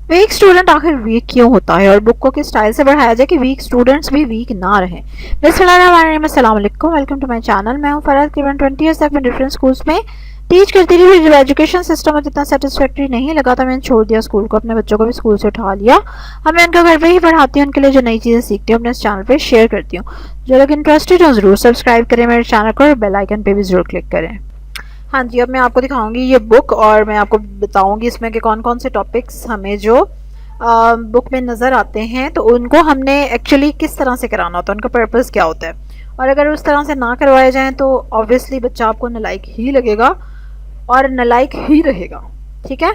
Weak student आखिर week क्यों होता है और बुक को किस स्टाइल से बढ़ाया जाए कि वीक स्टूडेंट्स भी वीक ना रहें। अस्सलाम वालेकुम, वेलकम टू माय चैनल। मैं हूं फराज। तकरीबन 20 ईयर्स तक मैं डिफरेंट स्कूल्स में टीच करती रही। फिर जब एजुकेशन सिस्टम मुझे इतना सेटिस्फैक्ट्री नहीं लगा था, मैंने छोड़ दिया स्कूल को, अपने बच्चों को भी स्कूल से उठा लिया। अब मैं उनको घर पे ही पढ़ाती हूँ। उनके लिए जो नई चीज़ें सीखती हूँ अपने इस चैनल पर शेयर करती हूँ। जो लोग इंटरेस्टेड हो ज़रूर सब्सक्राइब करें मेरे चैनल को और बेल आइकन पर भी ज़रूर क्लिक करें। हाँ जी, अब मैं आपको दिखाऊंगी ये बुक और मैं आपको बताऊंगी इसमें कि कौन कौन से टॉपिक्स हमें जो बुक में नज़र आते हैं तो उनको हमने एक्चुअली किस तरह से कराना होता है, उनका पर्पस क्या होता है। और अगर उस तरह से ना करवाए जाएं तो ऑब्वियसली बच्चा आपको नालायक ही लगेगा और नालायक ही रहेगा। ठीक है।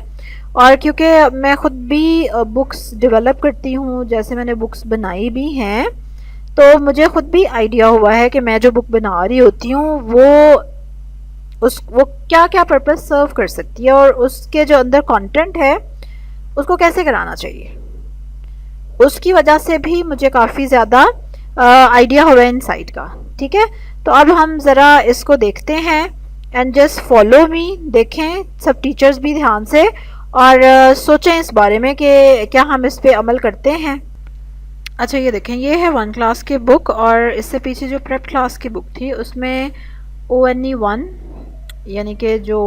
और क्योंकि मैं ख़ुद भी बुक्स डेवलप करती हूँ, जैसे मैंने बुक्स बनाई भी हैं, तो मुझे ख़ुद भी आइडिया हुआ है कि मैं जो बुक बना रही होती हूँ वो क्या क्या पर्पस सर्व कर सकती है और उसके जो अंदर कंटेंट है उसको कैसे कराना चाहिए। उसकी वजह से भी मुझे काफ़ी ज़्यादा आइडिया हुआ इनसाइट का। ठीक है, तो अब हम ज़रा इसको देखते हैं एंड जस्ट फॉलो मी। देखें सब टीचर्स भी ध्यान से और सोचें इस बारे में कि क्या हम इस पर अमल करते हैं। अच्छा, ये देखें, ये है 1 क्लास की बुक और इससे पीछे जो प्रेप क्लास की बुक थी उसमें ONE 1 यानी कि जो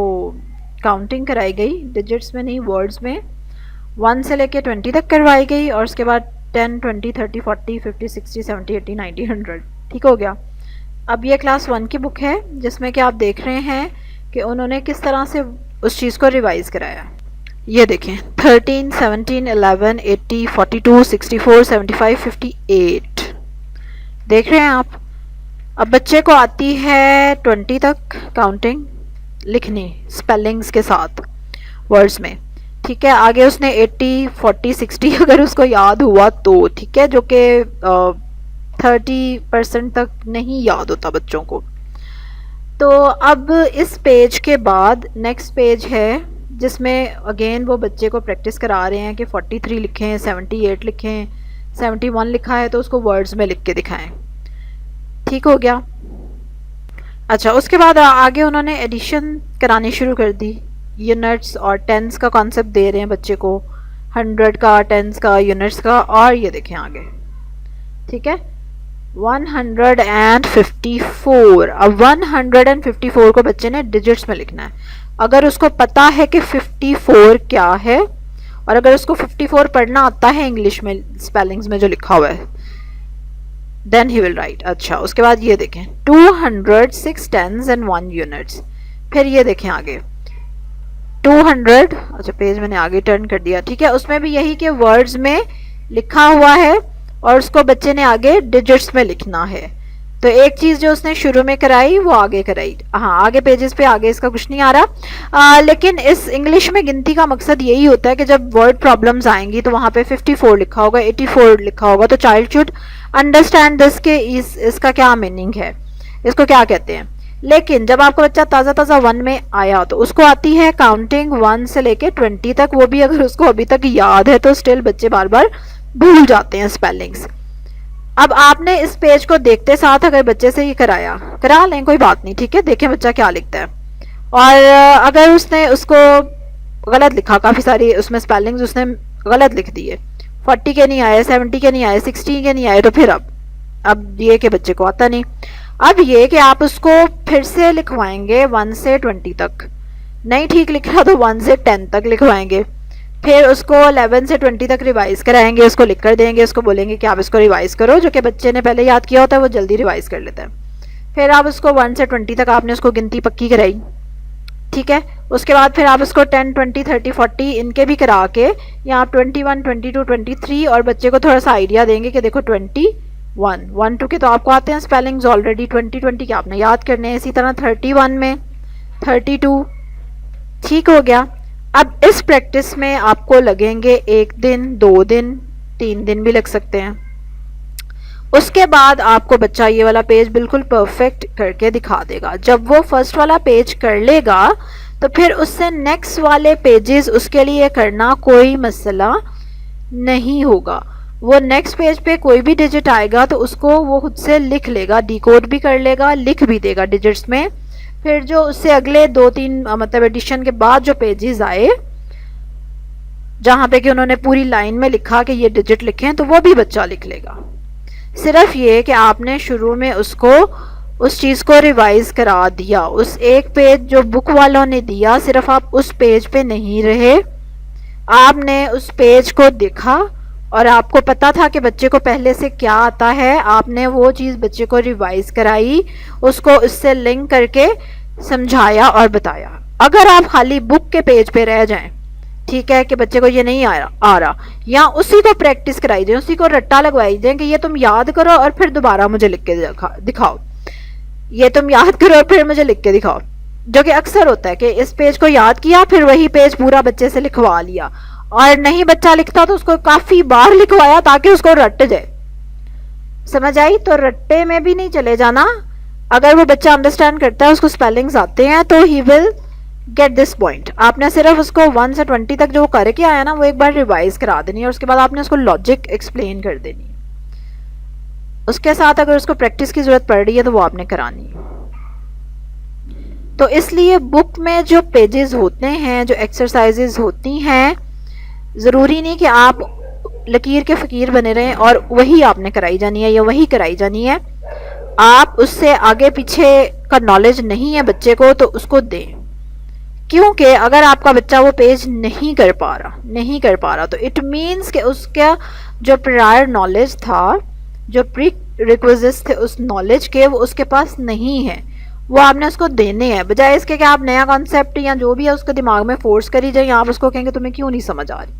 काउंटिंग कराई गई, डिजिट्स में नहीं वर्ड्स में, 1 से लेके 20 तक करवाई गई और उसके बाद 10, 20, 30, 40, 50, 60, 70, 80, 90, 100। ठीक हो गया। अब ये क्लास 1 की बुक है जिसमें कि आप देख रहे हैं कि उन्होंने किस तरह से उस चीज़ को रिवाइज़ कराया। ये देखें, 13, 17, 11, 80, 42, 64, 75, 58। देख रहे हैं आप। अब बच्चे को आती है 20 तक काउंटिंग लिखनी स्पेलिंग्स के साथ वर्ड्स में। ठीक है, आगे उसने 80, 40, 60 अगर उसको याद हुआ तो ठीक है, जो कि 30% तक नहीं याद होता बच्चों को। तो अब इस पेज के बाद नेक्स्ट पेज है जिसमें अगेन वो बच्चे को प्रैक्टिस करा रहे हैं कि 43 लिखें, 78 लिखें, 71 लिखा है तो उसको वर्ड्स में लिख के दिखाएं। ठीक हो गया। अच्छा, उसके बाद आगे उन्होंने एडिशन करानी शुरू कर दी। यूनिट्स और टेंस का कॉन्सेप्ट दे रहे हैं बच्चे को, 100 का, टेंस का, यूनिट्स का। और ये देखें आगे, ठीक है, 154। अब 154 को बच्चे ने डिजिट्स में लिखना है। अगर उसको पता है कि 54 क्या है और अगर उसको 54 पढ़ना आता है इंग्लिश में स्पेलिंग्स में जो लिखा हुआ है, देन ही विल राइट। अच्छा, उसके बाद ये देखें 200, 6 टेंस एंड 1 यूनिट्स। फिर ये देखें आगे 200। अच्छा, पेज मैंने आगे टर्न कर दिया। ठीक है, उसमें भी यही कि वर्ड्स में लिखा हुआ है और उसको बच्चे ने आगे डिजिट्स में लिखना है। तो एक चीज़ जो उसने शुरू में कराई वो आगे कराई। हाँ, आगे पेजेस पे आगे इसका कुछ नहीं आ रहा। लेकिन इस इंग्लिश में गिनती का मकसद यही होता है कि जब वर्ड प्रॉब्लम्स आएंगी तो वहाँ पे 54 लिखा होगा, 84 लिखा होगा, तो चाइल्ड शुड अंडरस्टैंड दिस के इसका क्या मीनिंग है, इसको क्या कहते हैं। लेकिन जब आपका बच्चा ताज़ा ताज़ा 1 में आया तो उसको आती है काउंटिंग 1 से लेके 20 तक, वो भी अगर उसको अभी तक याद है तो स्टिल बच्चे बार बार भूल जाते हैं स्पेलिंग्स। अब आपने इस पेज को देखते साथ अगर बच्चे से ये करा लें कोई बात नहीं। ठीक है, देखें बच्चा क्या लिखता है। और अगर उसने उसको गलत लिखा, काफ़ी सारी उसमें स्पेलिंग्स उसने गलत लिख दी है, 40 के नहीं आए, 70 के नहीं आए, 60 के नहीं आए, तो फिर अब ये कि बच्चे को आता नहीं। अब ये कि आप उसको फिर से लिखवाएंगे 1 से 20 तक, नहीं ठीक लिखा तो 1 से 10 तक लिखवाएंगे। फिर उसको 11 से 20 तक रिवाइज़ कराएंगे, उसको लिख कर देंगे, उसको बोलेंगे कि आप इसको रिवाइज़ करो, जो कि बच्चे ने पहले याद किया होता है वो जल्दी रिवाइज़ कर लेता है। फिर आप उसको 1 से 20 तक आपने उसको गिनती पक्की कराई। ठीक है, उसके बाद फिर आप उसको 10, 20, 30, 40 इनके भी करा के यहाँ 21, 22, 23 और बच्चे को थोड़ा सा आइडिया देंगे कि देखो 21, 1, 2 के तो आपको आते हैं स्पेलिंग्स ऑलरेडी, 20 के आपने याद करने हैं। इसी तरह 31 में 32। ठीक हो गया। अब इस प्रैक्टिस में आपको लगेंगे 1 दिन, 2 दिन, 3 दिन भी लग सकते हैं। उसके बाद आपको बच्चा ये वाला पेज बिल्कुल परफेक्ट करके दिखा देगा। जब वो फर्स्ट वाला पेज कर लेगा तो फिर उससे नेक्स्ट वाले पेजेस उसके लिए करना कोई मसला नहीं होगा। वो नेक्स्ट पेज पे कोई भी डिजिट आएगा तो उसको वो खुद से लिख लेगा, डिकोड भी कर लेगा, लिख भी देगा डिजिट्स में। फिर जो उससे अगले 2-3 मतलब एडिशन के बाद जो पेजेस आए जहाँ पे कि उन्होंने पूरी लाइन में लिखा कि ये डिजिट लिखे हैं, तो वो भी बच्चा लिख लेगा। सिर्फ ये कि आपने शुरू में उसको उस चीज़ को रिवाइज करा दिया। उस एक पेज जो बुक वालों ने दिया, सिर्फ आप उस पेज पे नहीं रहे, आपने उस पेज को देखा और आपको पता था कि बच्चे को पहले से क्या आता है, आपने वो चीज़ बच्चे को रिवाइज कराई, उसको उससे लिंक करके समझाया और बताया। अगर आप खाली बुक के पेज पे रह जाएं, ठीक है, कि बच्चे को ये नहीं आ रहा, या उसी को प्रैक्टिस कराई जाए, उसी को रट्टा लगवाई जाए कि ये तुम याद करो और फिर दोबारा मुझे लिख के दिखाओ, ये तुम याद करो और फिर मुझे लिख के दिखाओ, जो कि अक्सर होता है कि इस पेज को याद किया फिर वही पेज पूरा बच्चे से लिखवा लिया, और नहीं बच्चा लिखता तो उसको काफी बार लिखवाया ताकि उसको रट जाए। समझ आई? तो रट्टे में भी नहीं चले जाना। अगर वो बच्चा अंडरस्टैंड करता है, उसको स्पेलिंग्स आते हैं, तो he will get this point. आपने सिर्फ उसको 1 से 20 तक जो वो करके आया ना, वो एक बार रिवाइज करा देनी है, और उसके बाद आपने उसको लॉजिक एक्सप्लेन कर देनी है। उसके साथ अगर उसको प्रैक्टिस की जरूरत पड़ रही है तो वो आपने करानी है। तो इसलिए बुक में जो पेजेस होते हैं, जो एक्सरसाइजेज होती हैं, ज़रूरी नहीं कि आप लकीर के फ़कीर बने रहें और वही आपने कराई जानी है या वही कराई जानी है। आप उससे आगे पीछे का नॉलेज नहीं है बच्चे को तो उसको दें, क्योंकि अगर आपका बच्चा वो पेज नहीं कर पा रहा तो इट मीन्स कि उसका जो प्रायर नॉलेज था, जो प्री रिक्विजिट्स थे उस नॉलेज के, वो उसके पास नहीं है। वो आपने उसको देने हैं, बजाय इसके कि आप नया कॉन्सेप्ट या जो भी है उसके दिमाग में फोर्स करी जाए, आप उसको कहेंगे तुम्हें क्यों नहीं समझ आ रही।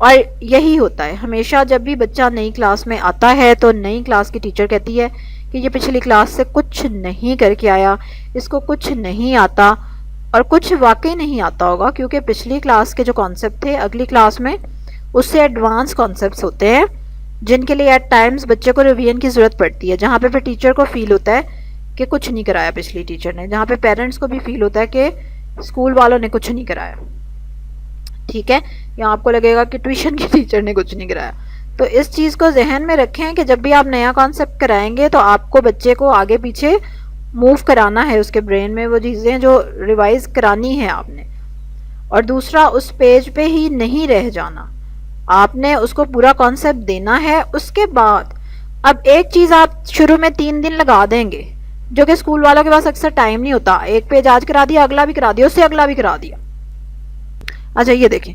और यही होता है हमेशा, जब भी बच्चा नई क्लास में आता है तो नई क्लास की टीचर कहती है कि ये पिछली क्लास से कुछ नहीं करके आया, इसको कुछ नहीं आता, और कुछ वाकई नहीं आता होगा, क्योंकि पिछली क्लास के जो कॉन्सेप्ट थे अगली क्लास में उससे एडवांस कॉन्सेप्ट्स होते हैं, जिनके लिए एट टाइम्स बच्चे को रिवीजन की ज़रूरत पड़ती है, जहाँ पे फिर टीचर को फील होता है कि कुछ नहीं कराया पिछली टीचर ने, जहाँ पे पेरेंट्स को भी फील होता है कि स्कूल वालों ने कुछ नहीं कराया। ठीक है, या आपको लगेगा कि ट्यूशन की टीचर ने कुछ नहीं कराया। तो इस चीज़ को जहन में रखें कि जब भी आप नया कॉन्सेप्ट कराएंगे तो आपको बच्चे को आगे पीछे मूव कराना है, उसके ब्रेन में वो चीज़ें जो रिवाइज करानी है आपने। और दूसरा, उस पेज पे ही नहीं रह जाना, आपने उसको पूरा कॉन्सेप्ट देना है। उसके बाद अब एक चीज़ आप शुरू में 3 दिन लगा देंगे, जो कि स्कूल वालों के पास अक्सर टाइम नहीं होता। एक पेज आज करा दिया, अगला भी करा दिया, उससे अगला भी करा दिया। अच्छा ये देखें,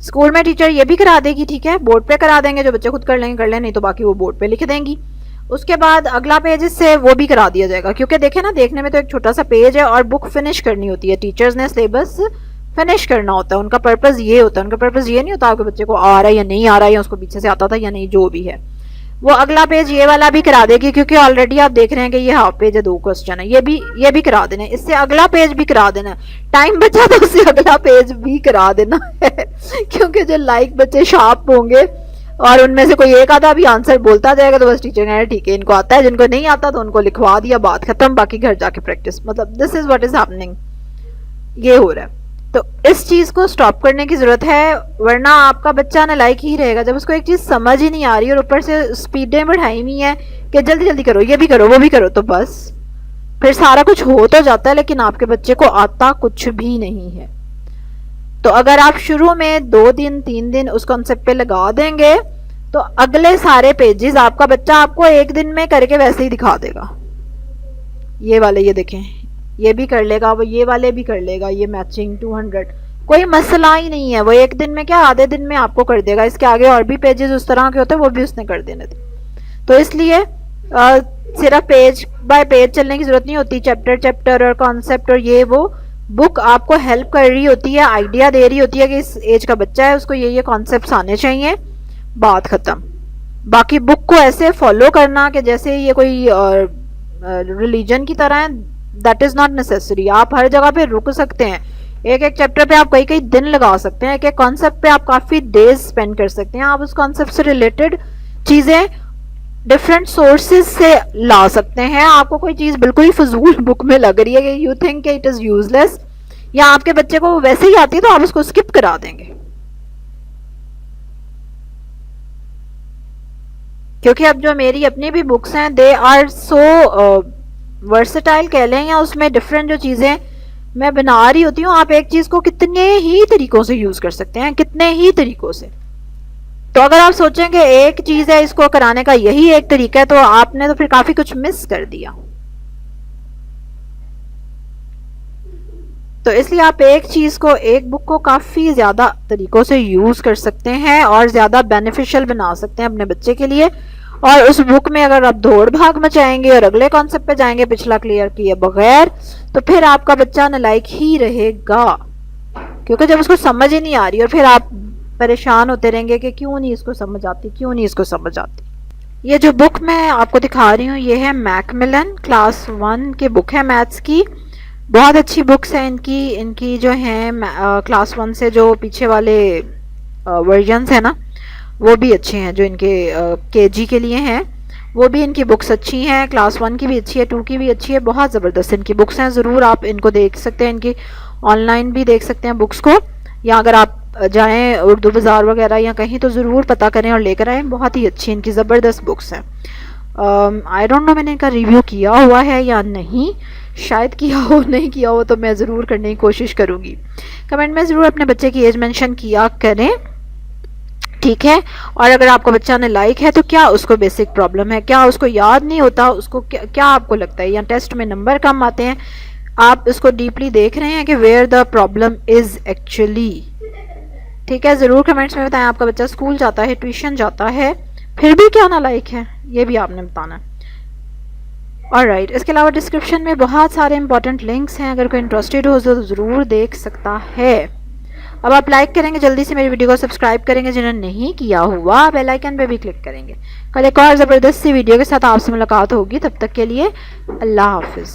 स्कूल में टीचर ये भी करा देगी, ठीक है, बोर्ड पे करा देंगे, जो बच्चे खुद कर लेंगे कर लें, नहीं तो बाकी वो बोर्ड पे लिख देंगी। उसके बाद अगला पेज इससे वो भी करा दिया जाएगा, क्योंकि देखें ना, देखने में तो एक छोटा सा पेज है और बुक फिनिश करनी होती है, टीचर्स ने सिलेबस फिनिश करना होता है, उनका पर्पज़ ये होता है। उनका पर्पज़ ये नहीं होता आपके बच्चे को आ रहा है या नहीं आ रहा है, या उसको पीछे से आता था या नहीं, जो भी है वो अगला पेज ये वाला भी करा देगी, क्योंकि ऑलरेडी आप देख रहे हैं कि ये हाफ पेज है, 2 क्वेश्चन है, ये भी करा देना है, इससे अगला पेज भी करा देना है। टाइम बचा तो उससे अगला पेज भी करा देना है क्योंकि जो लाइक बच्चे शार्प होंगे और उनमें से कोई एक आधा भी आंसर बोलता जाएगा तो बस टीचर कहना ठीक है इनको आता है, जिनको नहीं आता तो उनको लिखवा दिया, बात खत्म, बाकी घर जाके प्रैक्टिस। मतलब this is what is happening, ये हो रहा है। तो इस चीज़ को स्टॉप करने की ज़रूरत है, वरना आपका बच्चा नालायक ही रहेगा। जब उसको एक चीज़ समझ ही नहीं आ रही और ऊपर से स्पीडें बढ़ाई हुई हैं कि जल्दी जल्दी करो, ये भी करो वो भी करो, तो बस फिर सारा कुछ हो तो जाता है लेकिन आपके बच्चे को आता कुछ भी नहीं है। तो अगर आप शुरू में 2 दिन 3 दिन उस कॉन्सेप्ट पे लगा देंगे तो अगले सारे पेजेस आपका बच्चा आपको 1 दिन में करके वैसे ही दिखा देगा। ये वाले ये देखें, ये भी कर लेगा, वो ये वाले भी कर लेगा, ये मैचिंग 200 कोई मसला ही नहीं है, वो 1 दिन में क्या आधे दिन में आपको कर देगा। इसके आगे और भी पेजेस उस तरह के होते हैं, वो भी उसने कर देने थे। तो इसलिए सिर्फ पेज बाय पेज चलने की जरूरत नहीं होती, चैप्टर चैप्टर और कॉन्सेप्ट और ये वो बुक आपको हेल्प कर रही होती है, आइडिया दे रही होती है कि इस एज का बच्चा है, उसको ये कॉन्सेप्ट आने चाहिए, बात खत्म। बाकी बुक को ऐसे फॉलो करना कि जैसे ये कोई रिलीजन की तरह है, दैट इज नॉट नेसेसरी। आप हर जगह पे रुक सकते हैं, एक एक चैप्टर पे आप कई कई दिन लगा सकते हैं, एक एक कॉन्सेप्ट पे आप काफी डेज स्पेंड कर सकते हैं। आप उस कॉन्सेप्ट से रिलेटेड चीजें डिफरेंट सोर्सेज से ला सकते हैं। आपको कोई चीज बिल्कुल ही फजूल बुक में लग रही है कि you think it is useless, या आपके बच्चे को वैसे ही आती है तो आप उसको स्किप करा देंगे, क्योंकि अब जो मेरी अपनी भी बुक्स हैं दे आर सो वर्सेटाइल कह लें, या उसमें डिफरेंट जो चीज़ें मैं बना रही होती हूँ, आप एक चीज को कितने ही तरीकों से यूज कर सकते हैं, कितने ही तरीकों से। तो अगर आप सोचें कि एक चीज है इसको कराने का यही एक तरीका है, तो आपने तो फिर काफी कुछ मिस कर दिया। तो इसलिए आप एक चीज को, एक बुक को काफी ज्यादा तरीकों से यूज कर सकते हैं और ज्यादा बेनिफिशियल बना सकते हैं अपने बच्चे के लिए। और उस बुक में अगर आप दौड़ भाग मचाएंगे और अगले कॉन्सेप्ट पे जाएंगे पिछला क्लियर किए बगैर, तो फिर आपका बच्चा नालायक ही रहेगा, क्योंकि जब उसको समझ ही नहीं आ रही और फिर आप परेशान होते रहेंगे कि क्यों नहीं इसको समझ आती, क्यों नहीं इसको समझ आती। ये जो बुक मैं आपको दिखा रही हूँ ये है मैकमिलन क्लास 1 की बुक है मैथ्स की। बहुत अच्छी बुक्स हैं इनकी जो हैं क्लास 1 से जो पीछे वाले वर्जन्स हैं ना, वो भी अच्छे हैं। जो इनके केजी के लिए हैं वो भी इनकी बुक्स अच्छी हैं, क्लास 1 की भी अच्छी है, 2 की भी अच्छी है। बहुत ज़बरदस्त इनकी बुक्स हैं, ज़रूर आप इनको देख सकते हैं, इनकी ऑनलाइन भी देख सकते हैं बुक्स को, या अगर आप जाएं उर्दू बाज़ार वगैरह या कहीं तो ज़रूर पता करें और लेकर आएँ। बहुत ही अच्छी इनकी ज़बरदस्त बुक्स हैं। आई डोंट नो मैंने इनका रिव्यू किया हुआ है या नहीं, शायद किया हो, नहीं किया हो तो मैं ज़रूर करने की कोशिश करूँगी। कमेंट में ज़रूर अपने बच्चे की एज मेंशन किया करें, ठीक है। और अगर आपका बच्चा नालायक है तो क्या उसको बेसिक प्रॉब्लम है, क्या उसको याद नहीं होता, उसको क्या आपको लगता है, या टेस्ट में नंबर कम आते हैं, आप इसको डीपली देख रहे हैं कि where the problem is actually, ठीक है। ज़रूर कमेंट्स में बताएं। आपका बच्चा स्कूल जाता है, ट्यूशन जाता है, फिर भी क्या नालायक है, ये भी आपने बताना। ऑलराइट, इसके अलावा डिस्क्रिप्शन में बहुत सारे इंपॉर्टेंट लिंक्स हैं, अगर कोई इंटरेस्टेड हो तो ज़रूर देख सकता है। अब आप लाइक करेंगे, जल्दी से मेरी वीडियो को सब्सक्राइब करेंगे, जिन्होंने नहीं किया हुआ बेल आइकन पे भी क्लिक करेंगे। कल एक और ज़बरदस्त सी वीडियो के साथ आपसे मुलाकात होगी, तब तक के लिए अल्लाह हाफिज़।